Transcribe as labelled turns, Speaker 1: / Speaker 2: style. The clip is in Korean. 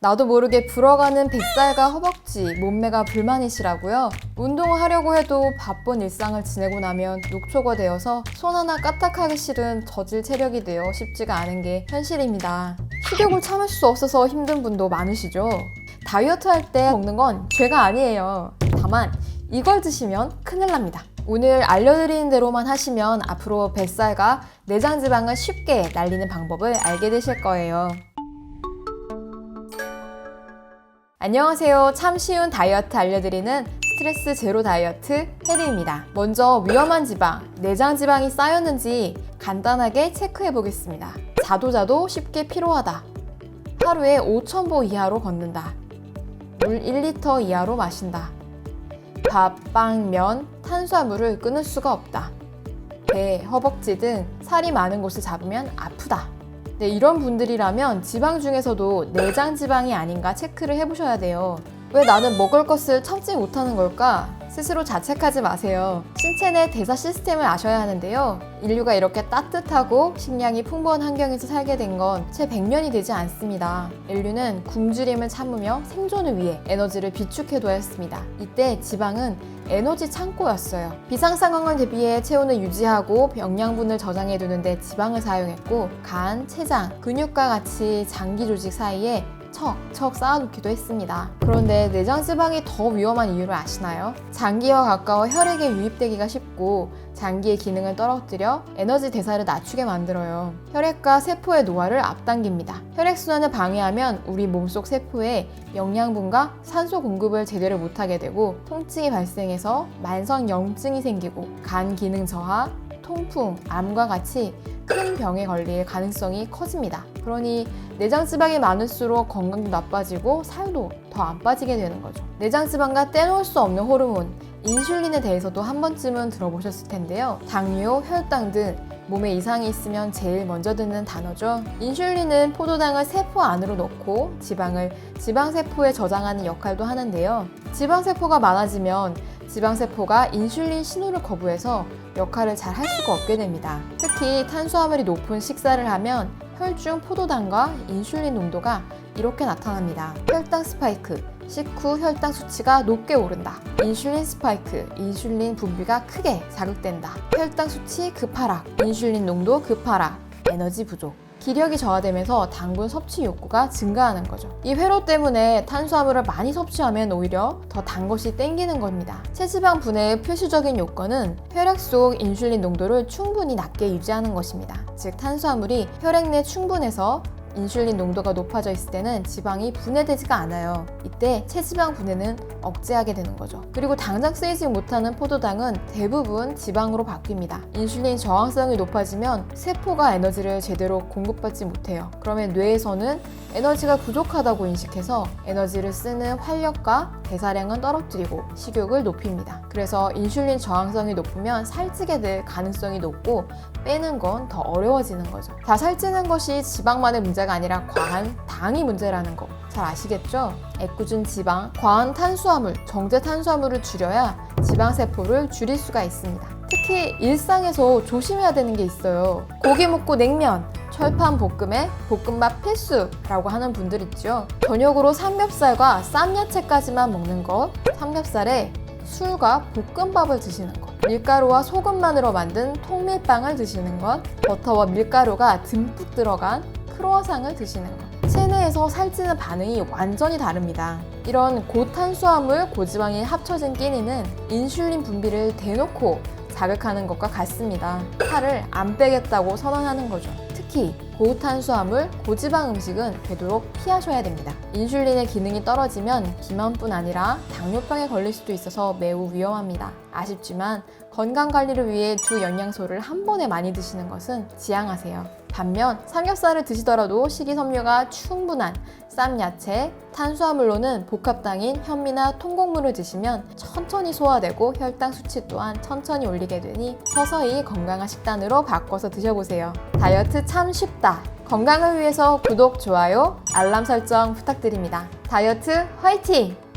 Speaker 1: 나도 모르게 불어가는 뱃살과 허벅지, 몸매가 불만이시라고요? 운동을 하려고 해도 바쁜 일상을 지내고 나면 녹초가 되어서 손 하나 까딱하기 싫은 저질 체력이 되어 쉽지가 않은 게 현실입니다. 식욕을 참을 수 없어서 힘든 분도 많으시죠? 다이어트 할 때 먹는 건 죄가 아니에요. 다만 이걸 드시면 큰일 납니다. 오늘 알려드리는 대로만 하시면 앞으로 뱃살과 내장 지방을 쉽게 날리는 방법을 알게 되실 거예요. 안녕하세요. 참 쉬운 다이어트 알려드리는 스트레스 제로 다이어트 혜리입니다. 먼저 위험한 지방, 내장 지방이 쌓였는지 간단하게 체크해 보겠습니다. 자도 쉽게 피로하다. 하루에 5,000보 이하로 걷는다. 물 1리터 이하로 마신다. 밥, 빵, 면, 탄수화물을 끊을 수가 없다. 배, 허벅지 등 살이 많은 곳을 잡으면 아프다. 네, 이런 분들이라면 지방 중에서도 내장 지방이 아닌가 체크를 해보셔야 돼요. 왜 나는 먹을 것을 참지 못하는 걸까? 스스로 자책하지 마세요. 신체 내 대사 시스템을 아셔야 하는데요. 인류가 이렇게 따뜻하고 식량이 풍부한 환경에서 살게 된 건 채 100년이 되지 않습니다. 인류는 굶주림을 참으며 생존을 위해 에너지를 비축해둬야 했습니다. 이때 지방은 에너지 창고였어요. 비상 상황을 대비해 체온을 유지하고 영양분을 저장해두는데 지방을 사용했고 간, 췌장, 근육과 같이 장기 조직 사이에 척 쌓아놓기도 했습니다. 그런데 내장 지방이 더 위험한 이유를 아시나요? 장기와 가까워 혈액에 유입되기가 쉽고 장기의 기능을 떨어뜨려 에너지 대사를 낮추게 만들어요. 혈액과 세포의 노화를 앞당깁니다. 혈액순환을 방해하면 우리 몸속 세포에 영양분과 산소 공급을 제대로 못하게 되고 통증이 발생해서 만성염증이 생기고 간 기능 저하, 통풍, 암과 같이 큰 병에 걸릴 가능성이 커집니다. 그러니 내장 지방이 많을수록 건강도 나빠지고 살도 더 안 빠지게 되는 거죠. 내장 지방과 떼놓을 수 없는 호르몬, 인슐린에 대해서도 한 번쯤은 들어보셨을 텐데요. 당뇨, 혈당 등 몸에 이상이 있으면 제일 먼저 듣는 단어죠. 인슐린은 포도당을 세포 안으로 넣고 지방을 지방세포에 저장하는 역할도 하는데요. 지방세포가 많아지면 지방세포가 인슐린 신호를 거부해서 역할을 잘 할 수가 없게 됩니다. 특히 탄수화물이 높은 식사를 하면 혈중 포도당과 인슐린 농도가 이렇게 나타납니다. 혈당 스파이크, 식후 혈당 수치가 높게 오른다. 인슐린 스파이크, 인슐린 분비가 크게 자극된다. 혈당 수치 급하락, 인슐린 농도 급하락, 에너지 부족. 기력이 저하되면서 당분 섭취 욕구가 증가하는 거죠. 이 회로 때문에 탄수화물을 많이 섭취하면 오히려 더 단 것이 땡기는 겁니다. 체지방 분해의 필수적인 요건은 혈액 속 인슐린 농도를 충분히 낮게 유지하는 것입니다. 즉 탄수화물이 혈액 내 충분해서 인슐린 농도가 높아져 있을 때는 지방이 분해되지가 않아요. 이때 체지방 분해는 억제하게 되는 거죠. 그리고 당장 쓰이지 못하는 포도당은 대부분 지방으로 바뀝니다. 인슐린 저항성이 높아지면 세포가 에너지를 제대로 공급받지 못해요. 그러면 뇌에서는 에너지가 부족하다고 인식해서 에너지를 쓰는 활력과 대사량은 떨어뜨리고 식욕을 높입니다. 그래서 인슐린 저항성이 높으면 살찌게 될 가능성이 높고 빼는 건 더 어려워지는 거죠. 다 살찌는 것이 지방만의 문제가 아니라 과한 당이 문제라는 거 잘 아시겠죠? 애꿎은 지방, 과한 탄수화물, 정제 탄수화물을 줄여야 지방세포를 줄일 수가 있습니다. 특히 일상에서 조심해야 되는 게 있어요. 고기 먹고 냉면, 철판 볶음에 볶음밥 필수라고 하는 분들 있죠. 저녁으로 삼겹살과 쌈야채까지만 먹는 것, 삼겹살에 술과 볶음밥을 드시는 것, 밀가루와 소금만으로 만든 통밀빵을 드시는 것, 버터와 밀가루가 듬뿍 들어간 크루아상을 드시는 것. 체내에서 살찌는 반응이 완전히 다릅니다. 이런 고탄수화물, 고지방이 합쳐진 끼니는 인슐린 분비를 대놓고 자극하는 것과 같습니다. 살을 안 빼겠다고 선언하는 거죠. 특히 고탄수화물, 고지방 음식은 되도록 피하셔야 됩니다. 인슐린의 기능이 떨어지면 비만뿐 아니라 당뇨병에 걸릴 수도 있어서 매우 위험합니다. 아쉽지만 건강관리를 위해 두 영양소를 한 번에 많이 드시는 것은 지양하세요. 반면 삼겹살을 드시더라도 식이섬유가 충분한 쌈야채, 탄수화물로는 복합당인 현미나 통곡물을 드시면 천천히 소화되고 혈당 수치 또한 천천히 올리게 되니 서서히 건강한 식단으로 바꿔서 드셔보세요. 다이어트 참 쉽다. 건강을 위해서 구독, 좋아요, 알람 설정 부탁드립니다. 다이어트 화이팅!